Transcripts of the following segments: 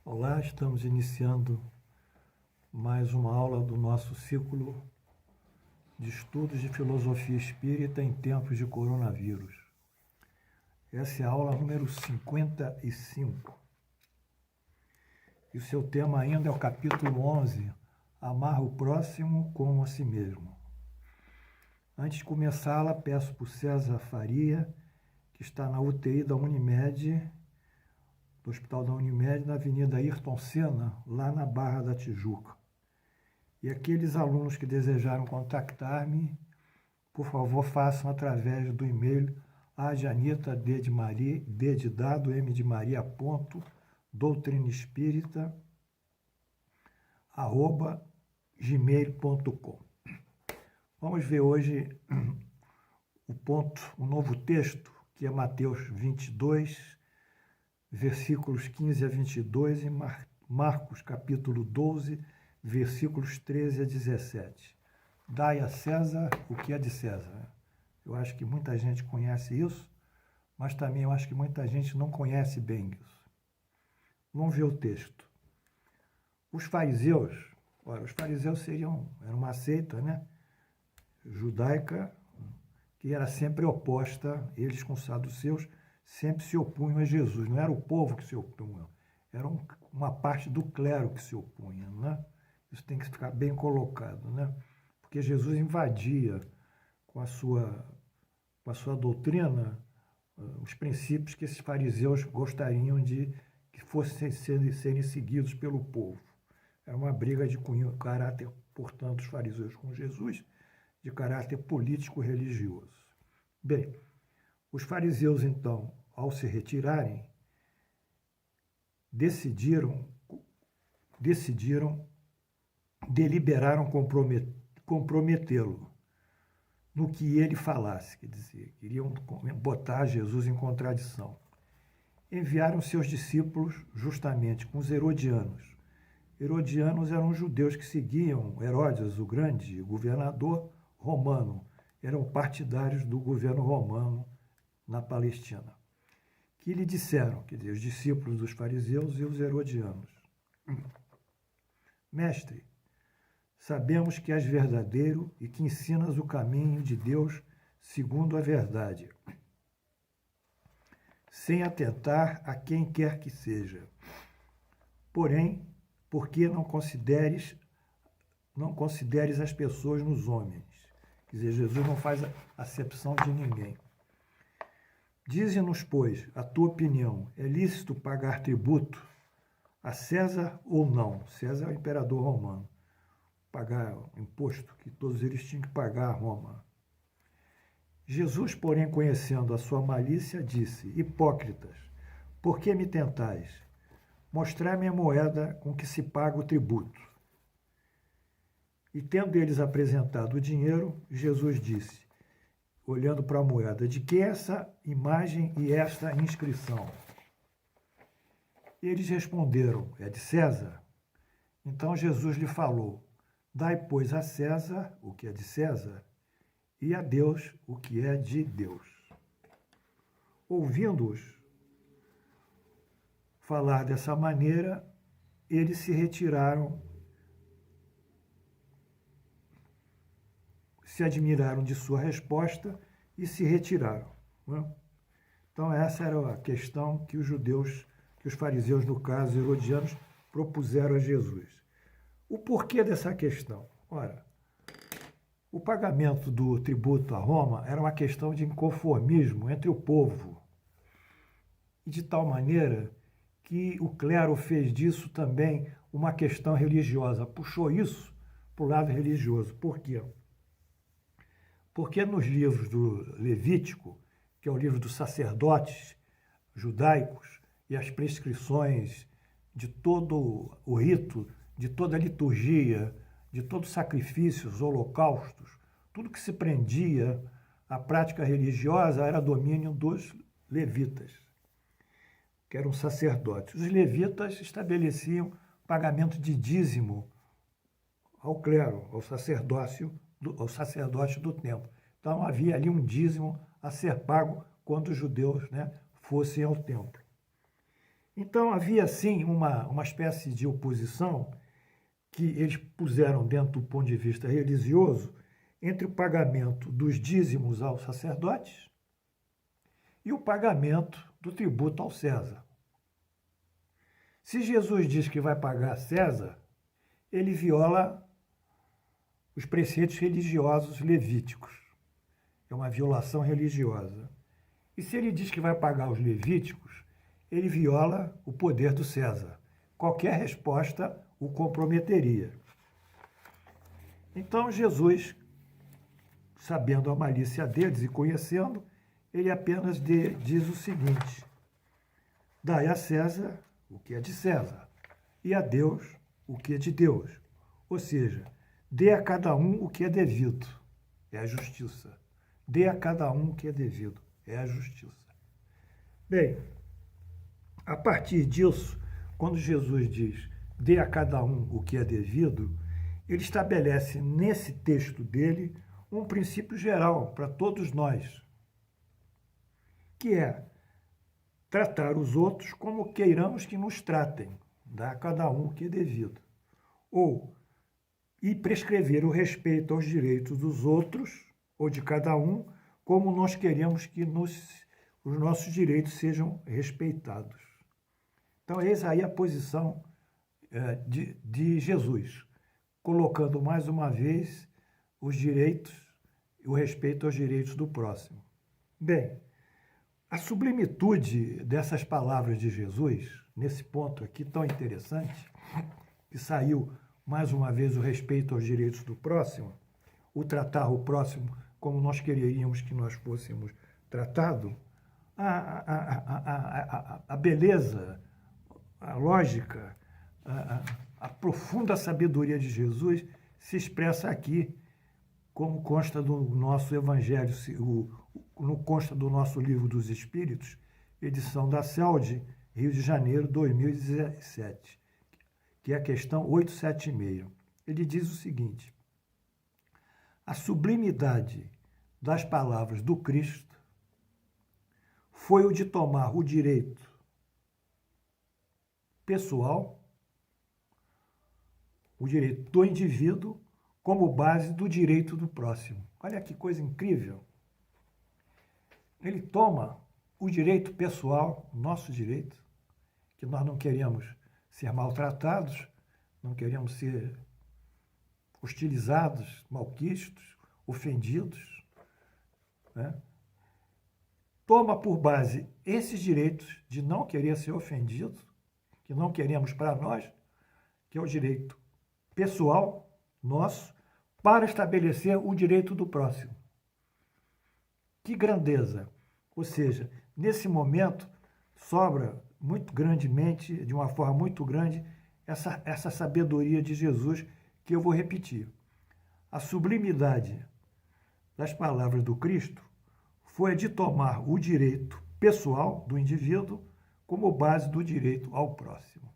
Olá, estamos iniciando mais uma aula do nosso ciclo de estudos de filosofia espírita em tempos de coronavírus. Essa é a aula número 55. E o seu tema ainda é o capítulo 11, Amar o próximo como a si mesmo. Antes de começá-la, peço para o César Faria, que está na UTI da Unimed, do Hospital da Unimed, na Avenida Ayrton Senna, lá na Barra da Tijuca. E aqueles alunos que desejaram contactar-me, por favor, façam através do e-mail Janita, D de Maria, D de dado, M de Maria, ponto, doutrinaespírita@gmail.com. Vamos ver hoje o novo texto, que é Mateus 22, versículos 15 a 22, e Marcos, capítulo 12, versículos 13 a 17. Dai a César o que é de César. Eu acho que muita gente conhece isso, mas também eu acho que muita gente não conhece bem isso. Vamos ver o texto. Os fariseus eram uma seita, né, judaica, que era sempre oposta, eles com os saduceus sempre se opunham a Jesus. Não era o povo que se opunha, era uma parte do clero que se opunha, né? Isso tem que ficar bem colocado, né? Porque Jesus invadia com a sua doutrina os princípios que esses fariseus gostariam de que fossem serem seguidos pelo povo. Era uma briga de cunho, caráter, portanto, os fariseus com Jesus, de caráter político-religioso. Bem, os fariseus, então, ao se retirarem, deliberaram comprometê-lo no que ele falasse, quer dizer, queriam botar Jesus em contradição. Enviaram seus discípulos justamente com os herodianos. Herodianos eram judeus que seguiam Herodes, o grande governador romano, eram partidários do governo romano na Palestina, que lhe disseram, quer dizer, os discípulos dos fariseus e os herodianos: Mestre, sabemos que és verdadeiro e que ensinas o caminho de Deus segundo a verdade, sem atentar a quem quer que seja. Porém, por que não consideres as pessoas nos homens? Quer dizer, Jesus não faz acepção de ninguém. Dize-nos, pois, a tua opinião, é lícito pagar tributo a César ou não? César é o imperador romano. Pagar imposto que todos eles tinham que pagar a Roma. Jesus, porém, conhecendo a sua malícia, disse: Hipócritas, por que me tentais? Mostrai-me a moeda com que se paga o tributo. E tendo eles apresentado o dinheiro, Jesus disse, olhando para a moeda: de que é essa imagem e esta inscrição? Eles responderam: é de César. Então Jesus lhe falou: dai, pois, a César o que é de César, e a Deus o que é de Deus. Ouvindo-os falar dessa maneira, eles se retiraram, se admiraram de sua resposta e se retiraram. Né? Então essa era a questão que os fariseus, no caso, herodianos, propuseram a Jesus. O porquê dessa questão? Ora, o pagamento do tributo a Roma era uma questão de inconformismo entre o povo. E de tal maneira que o clero fez disso também uma questão religiosa, puxou isso para o lado religioso. Por quê? Porque nos livros do Levítico, que é o livro dos sacerdotes judaicos, e as prescrições de todo o rito, de toda a liturgia, de todos os sacrifícios, os holocaustos, tudo que se prendia à prática religiosa era domínio dos levitas, que eram sacerdotes. Os levitas estabeleciam pagamento de dízimo ao clero, ao sacerdote do templo. Então havia ali um dízimo a ser pago quando os judeus, né, fossem ao templo. Então, havia, sim, uma espécie de oposição que eles puseram dentro do ponto de vista religioso entre o pagamento dos dízimos aos sacerdotes e o pagamento do tributo ao César. Se Jesus diz que vai pagar a César, ele viola os preceitos religiosos levíticos. É uma violação religiosa. E se ele diz que vai pagar os levíticos, ele viola o poder do César. Qualquer resposta o comprometeria. Então Jesus, sabendo a malícia deles e conhecendo, ele apenas diz o seguinte: dai a César o que é de César e a Deus o que é de Deus. Ou seja, dê a cada um o que é devido, é a justiça. Dê a cada um o que é devido, é a justiça. Bem, a partir disso, quando Jesus diz dê a cada um o que é devido, ele estabelece nesse texto dele um princípio geral para todos nós, que é tratar os outros como queiramos que nos tratem, dar a cada um o que é devido. E prescrever o respeito aos direitos dos outros, ou de cada um, como nós queremos que os nossos direitos sejam respeitados. Então, eis aí a posição de Jesus, colocando mais uma vez os direitos e o respeito aos direitos do próximo. Bem, a sublimitude dessas palavras de Jesus, nesse ponto aqui tão interessante, que saiu mais uma vez o respeito aos direitos do próximo, o tratar o próximo como nós quereríamos que nós fôssemos tratados, a beleza, a lógica, a profunda sabedoria de Jesus se expressa aqui, como consta do nosso Evangelho, consta do nosso Livro dos Espíritos, edição da CELD, Rio de Janeiro, 2017, que é a questão 876. Ele diz o seguinte: a sublimidade das palavras do Cristo foi o de tomar o direito pessoal, o direito do indivíduo, como base do direito do próximo. Olha que coisa incrível. Ele toma o direito pessoal, nosso direito, que nós não queremos ser maltratados, não queremos ser hostilizados, malquistos, ofendidos, né? Toma por base esses direitos de não querer ser ofendido, que não queremos para nós, que é o direito pessoal nosso, para estabelecer o direito do próximo. Que grandeza! Ou seja, nesse momento, sobra muito grandemente, de uma forma muito grande, essa sabedoria de Jesus, que eu vou repetir. A sublimidade das palavras do Cristo foi a de tomar o direito pessoal do indivíduo como base do direito ao próximo.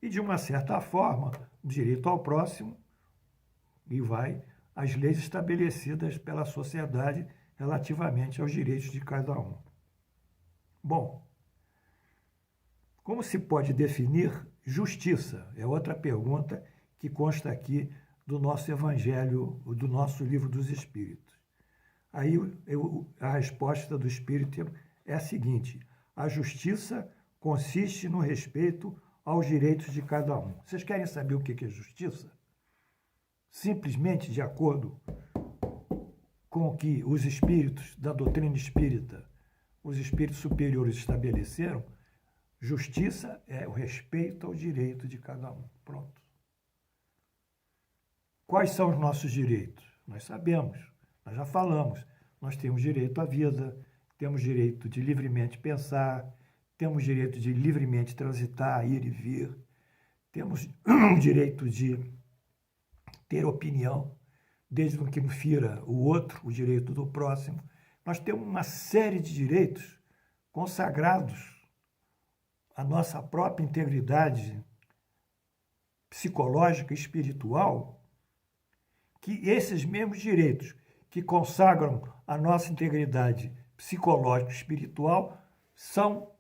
E, de uma certa forma, o direito ao próximo e vai às leis estabelecidas pela sociedade relativamente aos direitos de cada um. Bom, como se pode definir justiça? É outra pergunta que consta aqui do nosso Evangelho, do nosso Livro dos Espíritos. Aí a resposta do Espírito é a seguinte: a justiça consiste no respeito aos direitos de cada um. Vocês querem saber o que é justiça? Simplesmente de acordo com o que os espíritos da doutrina espírita, os espíritos superiores estabeleceram, justiça é o respeito ao direito de cada um. Pronto. Quais são os nossos direitos? Nós sabemos, nós já falamos. Nós temos direito à vida, temos direito de livremente pensar, temos direito de livremente transitar, ir e vir, temos o direito de ter opinião, desde que não fira o outro, o direito do próximo. Nós temos uma série de direitos consagrados à nossa própria integridade psicológica e espiritual, que esses mesmos direitos que consagram a nossa integridade psicológica e espiritual são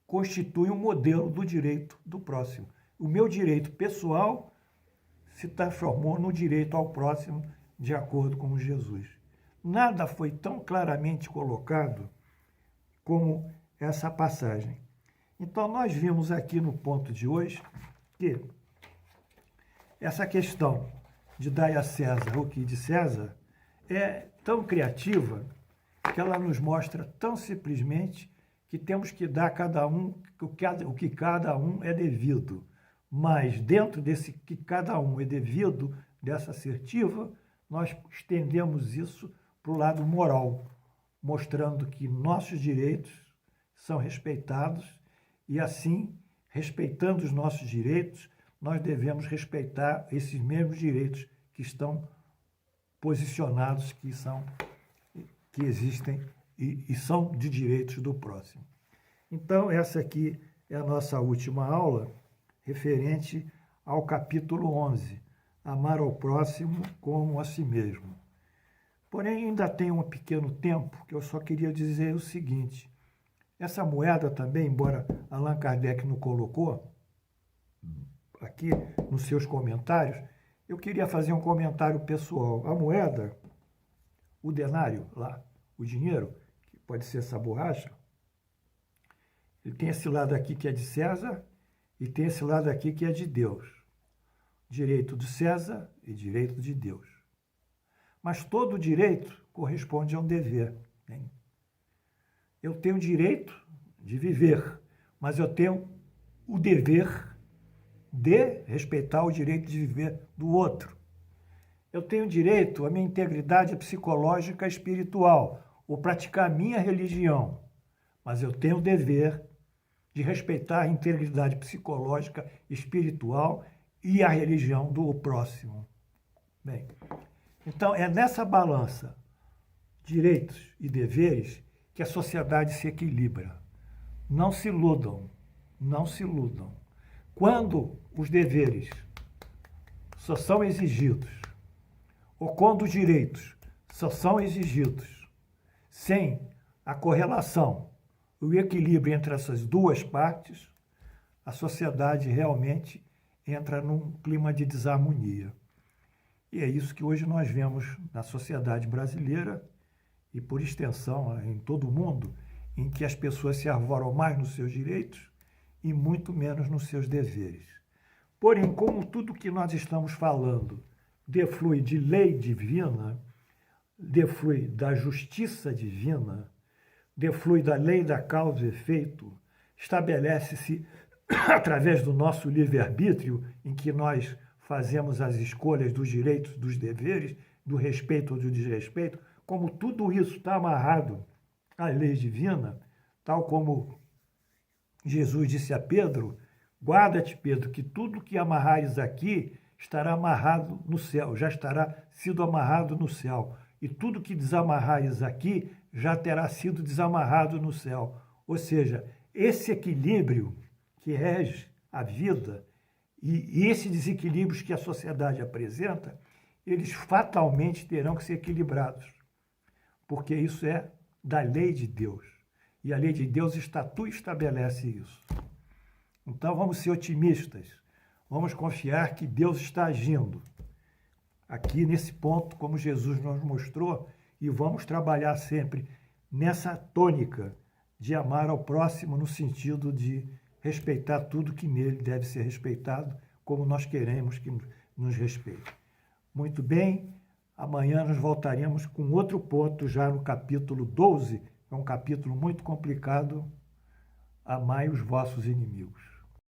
constitui um modelo do direito do próximo. O meu direito pessoal se transformou no direito ao próximo de acordo com Jesus. Nada foi tão claramente colocado como essa passagem. Então, nós vimos aqui no ponto de hoje que essa questão de dar a César o que de César é tão criativa que ela nos mostra tão simplesmente que temos que dar a cada um o que cada um é devido. Mas dentro desse que cada um é devido, dessa assertiva, nós estendemos isso para o lado moral, mostrando que nossos direitos são respeitados e, assim, respeitando os nossos direitos, nós devemos respeitar esses mesmos direitos que estão posicionados, que existem e são de direitos do próximo. Então, essa aqui é a nossa última aula, referente ao capítulo 11, amar ao próximo como a si mesmo. Porém, ainda tem um pequeno tempo que eu só queria dizer o seguinte: essa moeda também, embora Allan Kardec não colocou aqui nos seus comentários, eu queria fazer um comentário pessoal. A moeda, o denário lá, o dinheiro, que pode ser essa borracha, ele tem esse lado aqui que é de César e tem esse lado aqui que é de Deus. Direito de César e direito de Deus. Mas todo direito corresponde a um dever. Né? Eu tenho o direito de viver, mas eu tenho o dever de respeitar o direito de viver do outro. Eu tenho direito à minha integridade psicológica e espiritual, ou praticar a minha religião, mas eu tenho o dever de respeitar a integridade psicológica, espiritual e a religião do próximo. Bem, então é nessa balança, direitos e deveres, que a sociedade se equilibra. Não se iludam, não se iludam. Quando os deveres só são exigidos, ou quando os direitos só são exigidos, sem a correlação, o equilíbrio entre essas duas partes, a sociedade realmente entra num clima de desarmonia. E é isso que hoje nós vemos na sociedade brasileira e, por extensão, em todo o mundo, em que as pessoas se arvoram mais nos seus direitos e muito menos nos seus deveres. Porém, como tudo que nós estamos falando deflui de lei divina, deflui da justiça divina, deflui da lei da causa e efeito, estabelece-se através do nosso livre-arbítrio, em que nós fazemos as escolhas dos direitos, dos deveres, do respeito ou do desrespeito, como tudo isso está amarrado à lei divina, tal como Jesus disse a Pedro: guarda-te, Pedro, que tudo que amarrares aqui estará amarrado no céu, já estará sido amarrado no céu. E tudo que desamarrares aqui já terá sido desamarrado no céu. Ou seja, esse equilíbrio que rege a vida e esses desequilíbrios que a sociedade apresenta, eles fatalmente terão que ser equilibrados, porque isso é da lei de Deus. E a lei de Deus estabelece isso. Então vamos ser otimistas, vamos confiar que Deus está agindo aqui nesse ponto, como Jesus nos mostrou, e vamos trabalhar sempre nessa tônica de amar ao próximo no sentido de respeitar tudo que nele deve ser respeitado, como nós queremos que nos respeite. Muito bem, amanhã nós voltaremos com outro ponto, já no capítulo 12, é um capítulo muito complicado, amai os vossos inimigos.